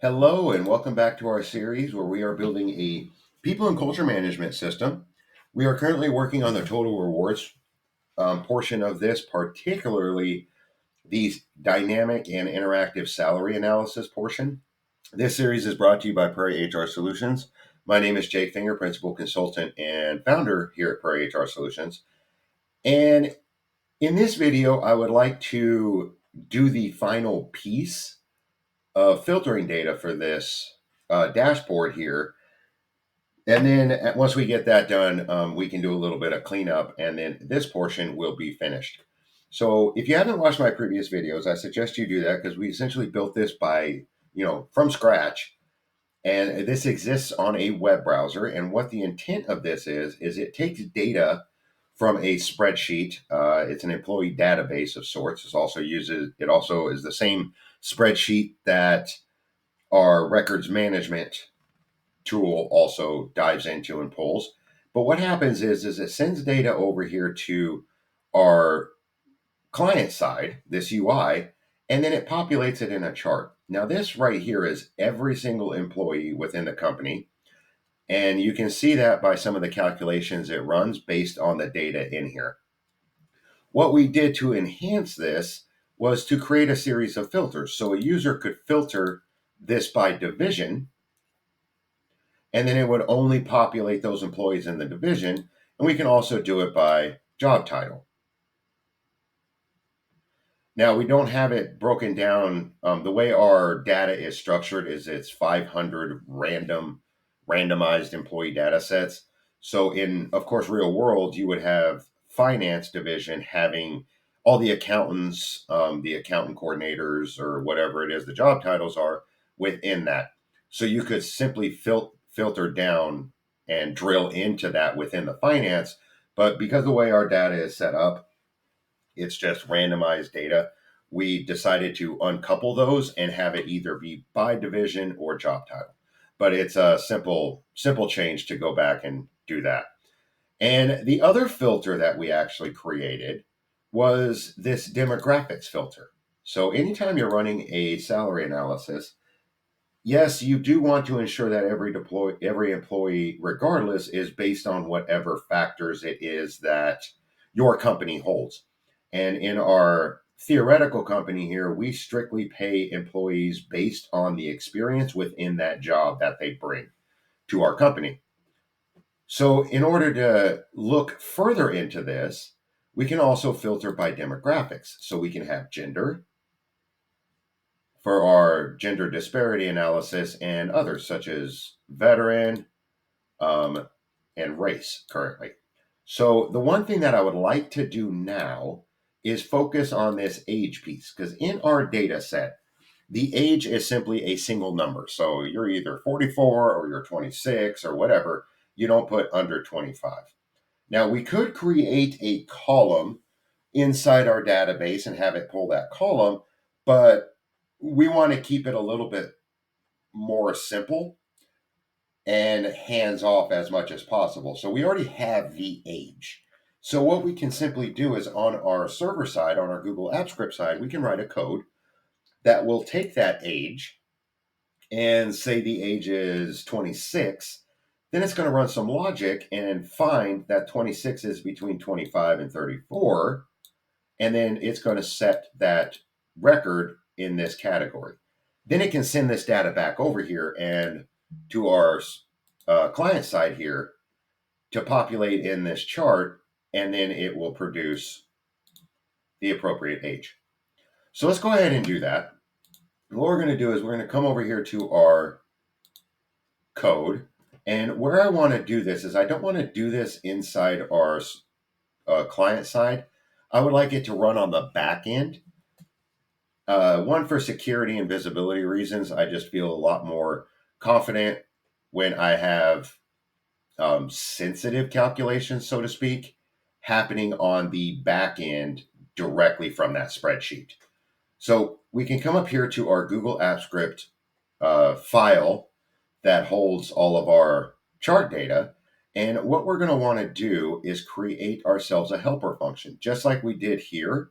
Hello, and welcome back to our series where we are building a people and culture management system. We are currently working on the total rewards portion of this, particularly the dynamic and interactive salary analysis portion. This series is brought to you by Prairie HR Solutions. My name is Jake Finger, Principal Consultant and Founder here at Prairie HR Solutions. And in this video, I would like to do the final piece of filtering data for this dashboard here. And then once we get that done, we can do a little bit of cleanup, and then this portion will be finished. So if you haven't watched my previous videos, I suggest you do that because we essentially built this from scratch. And this exists on a web browser. And what the intent of this is it takes data from a spreadsheet. It's an employee database of sorts. It also is the same spreadsheet that our records management tool also dives into and pulls. But what happens is it sends data over here to our client side, this UI, and then it populates it in a chart. Now, this right here is every single employee within the company. And you can see that by some of the calculations it runs based on the data in here. What we did to enhance this was to create a series of filters. So a user could filter this by division, and then it would only populate those employees in the division. And we can also do it by job title. Now, we don't have it broken down. The way our data is structured is it's 500 randomized employee data sets. So in, of course, real world, you would have finance division having all the accountants, the accountant coordinators, or whatever it is the job titles are within that. So you could simply filter down and drill into that within the finance. But because the way our data is set up, it's just randomized data. We decided to uncouple those and have it either be by division or job title. But it's a simple change to go back and do that. And the other filter that we actually created was this demographics filter. So anytime you're running a salary analysis, yes, you do want to ensure that every employee, regardless, is based on whatever factors it is that your company holds. And in our theoretical company here, we strictly pay employees based on the experience within that job that they bring to our company. So, in order to look further into this, we can also filter by demographics. So, we can have gender for our gender disparity analysis and others, such as veteran um, and race currently. So, the one thing that I would like to do now is focus on this age piece because in our data set, the age is simply a single number. So, you're either 44 or you're 26 or whatever. You don't put under 25. Now, we could create a column inside our database and have it pull that column, but we want to keep it a little bit more simple and hands off as much as possible. So we already have the age. So what we can simply do is on our server side, on our Google Apps Script side, we can write a code that will take that age and say the age is 26. Then it's going to run some logic and find that 26 is between 25 and 34. And then it's going to set that record in this category. Then it can send this data back over here and to our client side here to populate in this chart, and then it will produce the appropriate age. So let's go ahead and do that. And what we're going to do is we're going to come over here to our code. And where I want to do this is I don't want to do this inside our client side. I would like it to run on the back end. One, for security and visibility reasons, I just feel a lot more confident when I have sensitive calculations, so to speak, happening on the back end directly from that spreadsheet. So we can come up here to our Google Apps Script file that holds all of our chart data. And what we're going to want to do is create ourselves a helper function, just like we did here.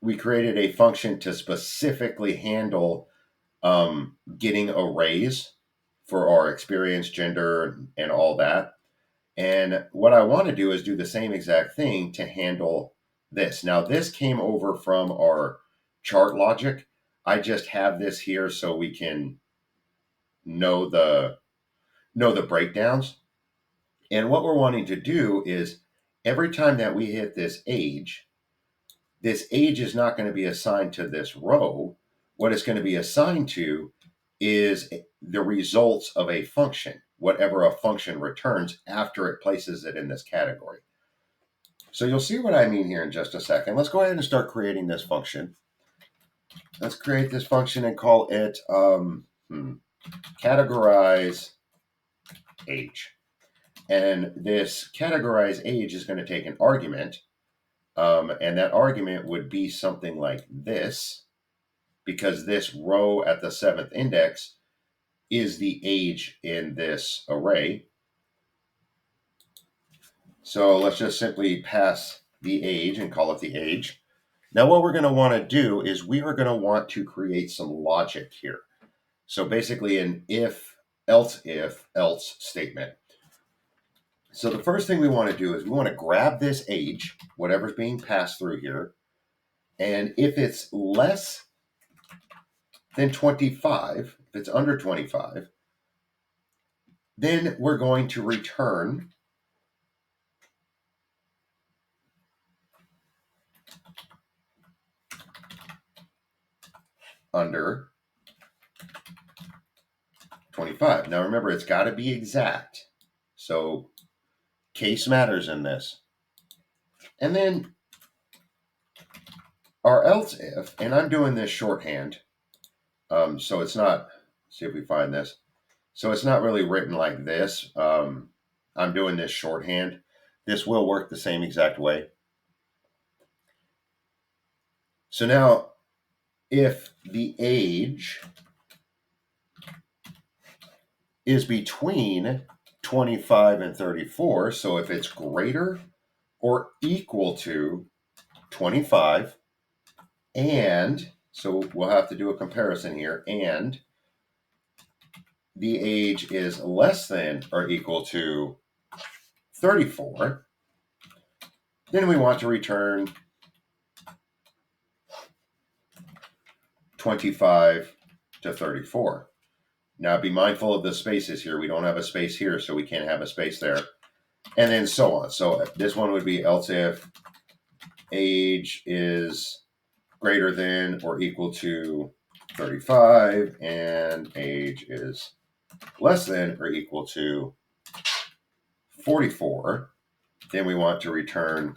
we created a function to specifically handle getting a raise for our experience, gender, and all that. And what I want to do is do the same exact thing to handle this. Now, this came over from our chart logic. I just have this here so we can know the breakdowns. And what we're wanting to do is every time that we hit this age is not going to be assigned to this row. What it's going to be assigned to is the results of a function, whatever a function returns after it places it in this category. So you'll see what I mean here in just a second. Let's go ahead and start creating this function. Let's create this function and call it categorize age. And this categorize age is going to take an argument. And that argument would be something like this, because this row at the 7th index is the age in this array. So let's just simply pass the age and call it the age. Now what we're going to want to do is we are going to want to create some logic here. So basically an if, else statement. So the first thing we want to do is we want to grab this age, whatever's being passed through here, and if it's less than 25, if it's under 25, then we're going to return under 25. Now remember, it's got to be exact. So case matters in this. And then our else if, and I'm doing this shorthand, so it's not, see if we find this. So it's not really written like this. I'm doing this shorthand. This will work the same exact way. So now, if the age is between 25 and 34, so if it's greater or equal to 25, and so we'll have to do a comparison here, and the age is less than or equal to 34, then we want to return 25 to 34. Now be mindful of the spaces here. We don't have a space here, so we can't have a space there. And then so on. So this one would be else if age is greater than or equal to 35 and age is less than or equal to 44. Then we want to return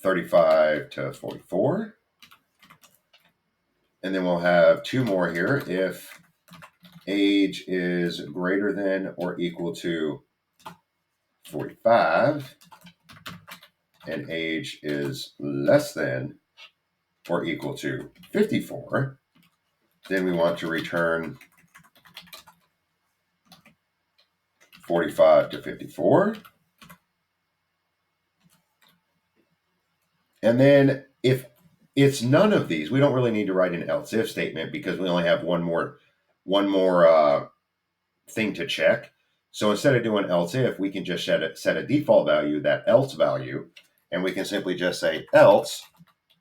35 to 44. And then we'll have two more here. If age is greater than or equal to 45 and age is less than or equal to 54, then we want to return 45 to 54. And then if it's none of these, we don't really need to write an else if statement because we only have one more thing to check. So instead of doing else if, we can just set a default value, that else value, and we can simply just say else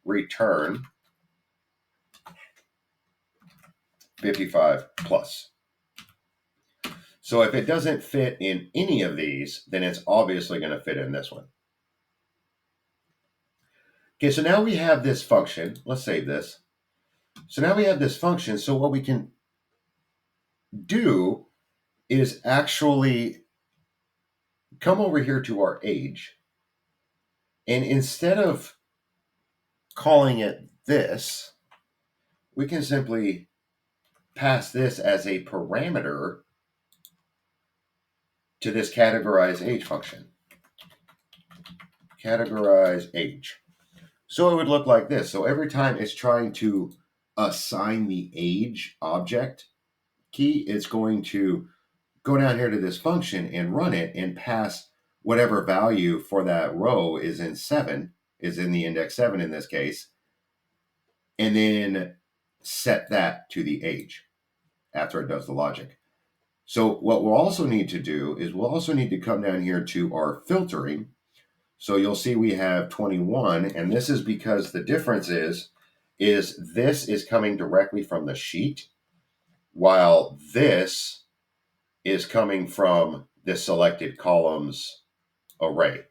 return 55 plus. So if it doesn't fit in any of these, then it's obviously going to fit in this one. Okay, so now we have this function. Let's save this. So now we have this function. So what we can do is actually come over here to our age. And instead of calling it this, we can simply pass this as a parameter to this categorize age function. Categorize age. So it would look like this. So every time it's trying to assign the age object key, it's going to go down here to this function and run it and pass whatever value for that row is in 7 is in the index 7 in this case, and then set that to the age after it does the logic. So what we'll also need to do is we'll also need to come down here to our filtering. So you'll see we have 21, and this is because the difference is this is coming directly from the sheet, while this is coming from the selected columns array,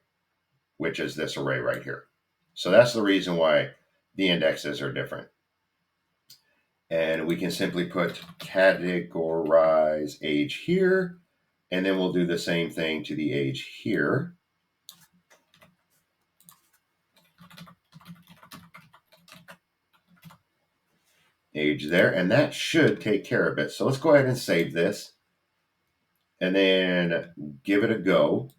which is this array right here. So that's the reason why the indexes are different. And we can simply put categorize age here, and then we'll do the same thing to the age here. Age there, and that should take care of it. So let's go ahead and save this and then give it a go.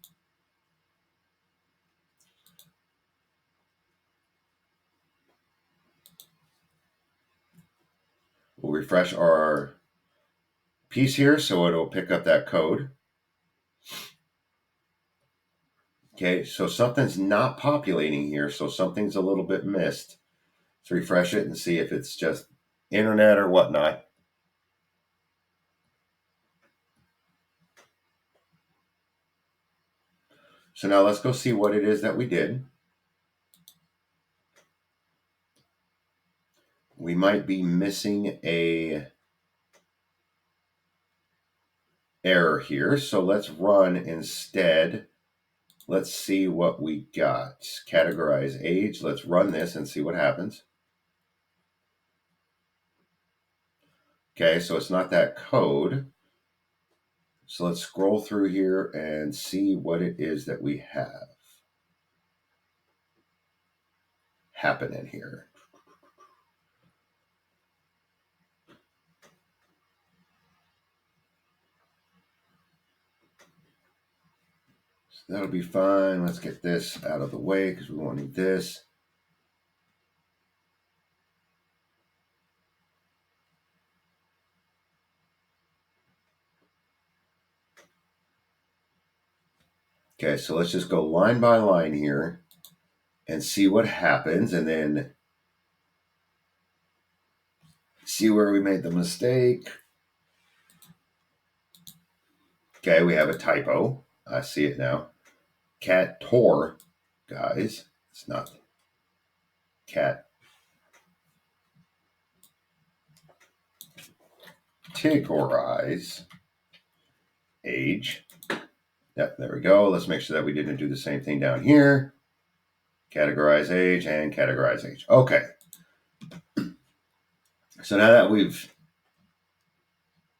We'll refresh our piece here so it'll pick up that code. Okay, so something's not populating here, so something's a little bit missed. Let's refresh it and see if it's just internet or whatnot. So now let's go see what it is that we did. We might be missing a error here. So let's run instead. Let's see what we got. Categorize age. Let's run this and see what happens. Okay, so it's not that code. So let's scroll through here and see what it is that we have happening here. So that'll be fine. Let's get this out of the way because we won't need this. Okay, so let's just go line by line here and see what happens, and then see where we made the mistake. Okay, we have a typo. I see it now. Categorize, guys. It's not categorize age. Yep, there we go. Let's make sure that we didn't do the same thing down here. Categorize age and categorize age. Okay. So now that we've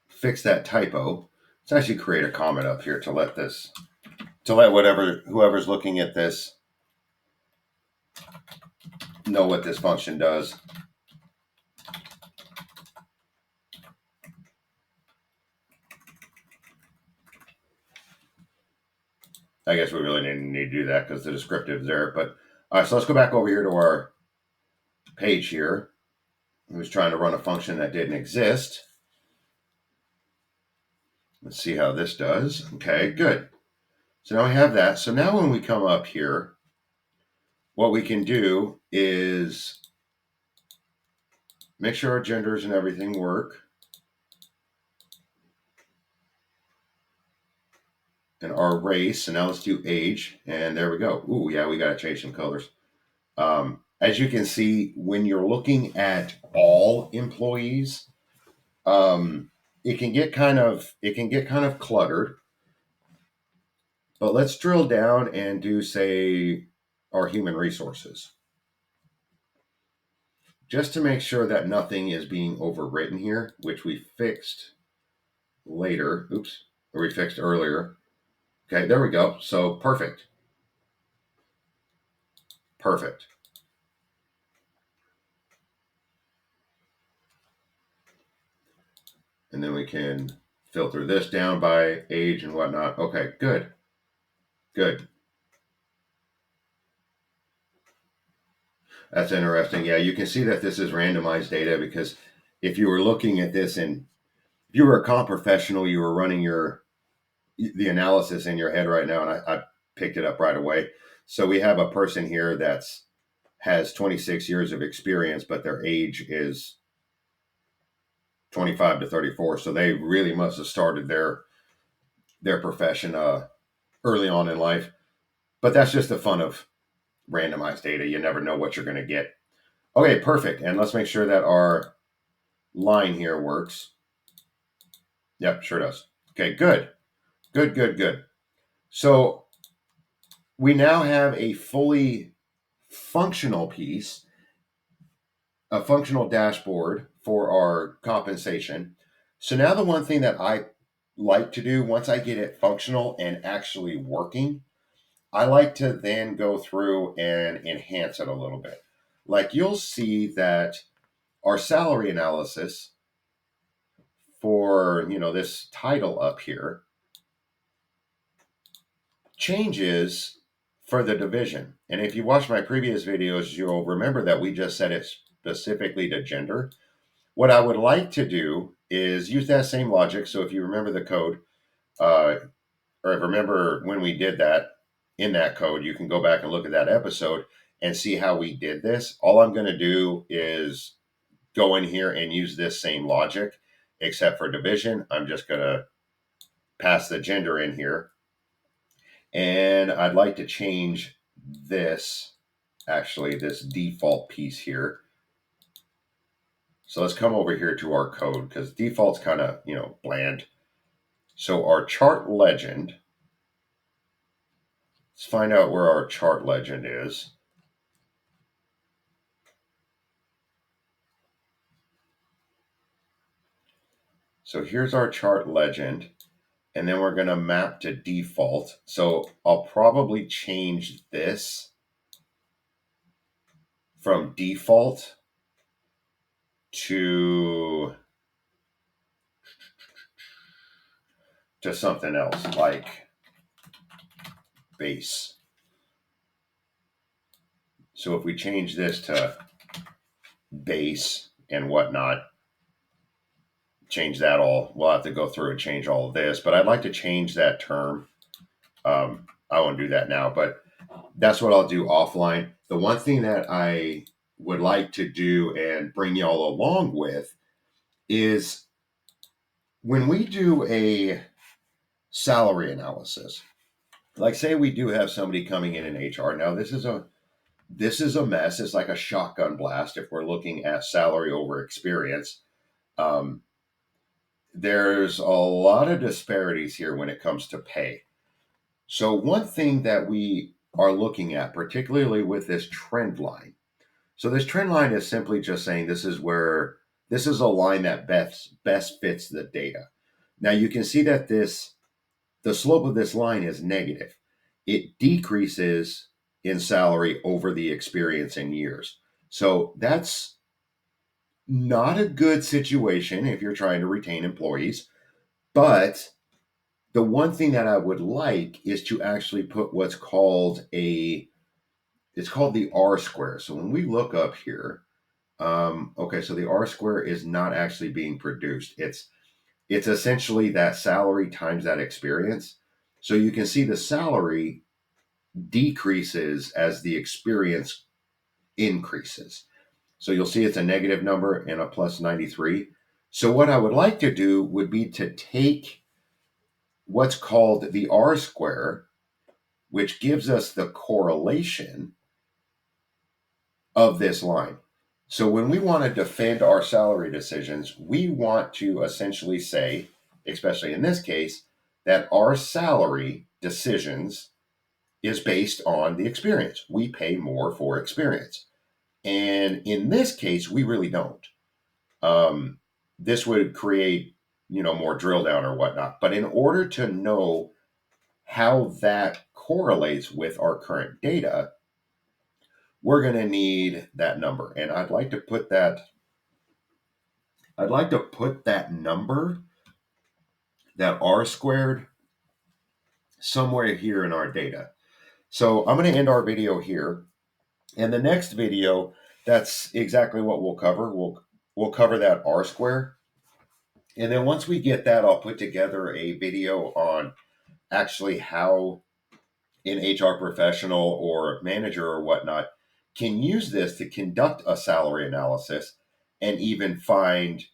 fixed that typo, let's actually create a comment up here to let whoever's looking at this know what this function does. I guess we really didn't need to do that because the descriptive is there. But all right, so let's go back over here to our page here. I was trying to run a function that didn't exist. Let's see how this does. Okay, good. So now we have that. So now when we come up here, what we can do is make sure our genders and everything work. And our race. And now let's do age. And there we go. Ooh, yeah, we got to change some colors. As you can see, when you're looking at all employees, it can get kind of cluttered. But let's drill down and do, say, our human resources, just to make sure that nothing is being overwritten here, which we fixed later. Oops, or we fixed earlier. Okay, there we go. So perfect. Perfect. And then we can filter this down by age and whatnot. Okay, good. Good. That's interesting. Yeah, you can see that this is randomized data because if you were looking at this and if you were a comp professional, you were running the analysis in your head right now, and I picked it up right away. So we have a person here that's has 26 years of experience, but their age is 25 to 34. So they really must have started their profession early on in life. But that's just the fun of randomized data. You never know what you're going to get. Okay, perfect. And let's make sure that our line here works. Yep, sure does. Okay, good. Good, good, good. So we now have a fully functional piece, a functional dashboard for our compensation. So now the one thing that I like to do once I get it functional and actually working, I like to then go through and enhance it a little bit. Like you'll see that our salary analysis for, this title up here changes for the division. And if you watch my previous videos, you'll remember that we just set it specifically to gender. What I would like to do is use that same logic. So if you remember the code, or remember when we did that in that code, you can go back and look at that episode and see how we did this. All I'm going to do is go in here and use this same logic, except for division. I'm just going to pass the gender in here. And I'd like to change this, actually, this default piece here. So let's come over here to our code because default's kind of, bland. So our chart legend, let's find out where our chart legend is. So here's our chart legend, and then we're going to map to default. So I'll probably change this from default to something else like base. So if we change this to base and whatnot, change that all. We'll have to go through and change all of this, but I'd like to change that term. I won't do that now, but that's what I'll do offline. The one thing that I would like to do and bring y'all along with is when we do a salary analysis, like say we do have somebody coming in HR. Now this is a mess. It's like a shotgun blast if we're looking at salary over experience. There's a lot of disparities here when it comes to pay. So one thing that we are looking at, particularly with this trend line. So this trend line is simply just saying this is a line that best fits the data. Now you can see that the slope of this line is negative. It decreases in salary over the experience in years. So that's not a good situation if you're trying to retain employees. But the one thing that I would like is to actually put what's called it's called the R square. So when we look up here, okay, so the R square is not actually being produced. It's essentially that salary times that experience. So you can see the salary decreases as the experience increases. So you'll see it's a negative number and a plus 93. So what I would like to do would be to take what's called the R square, which gives us the correlation of this line. So when we want to defend our salary decisions, we want to essentially say, especially in this case, that our salary decisions is based on the experience. We pay more for experience. And in this case, we really don't. This would create, more drill down or whatnot. But in order to know how that correlates with our current data, we're going to need that number. And I'd like to put that number, that R squared, somewhere here in our data. So I'm going to end our video here. And the next video, that's exactly what we'll cover. We'll cover that R square. And then once we get that, I'll put together a video on actually how an HR professional or manager or whatnot can use this to conduct a salary analysis and even find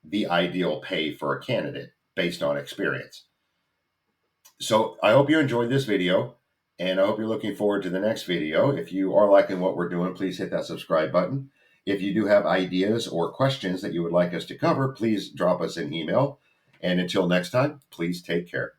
the ideal pay for a candidate based on experience. So I hope you enjoyed this video, and I hope you're looking forward to the next video. If you are liking what we're doing, please hit that subscribe button. If you do have ideas or questions that you would like us to cover, please drop us an email. And until next time, please take care.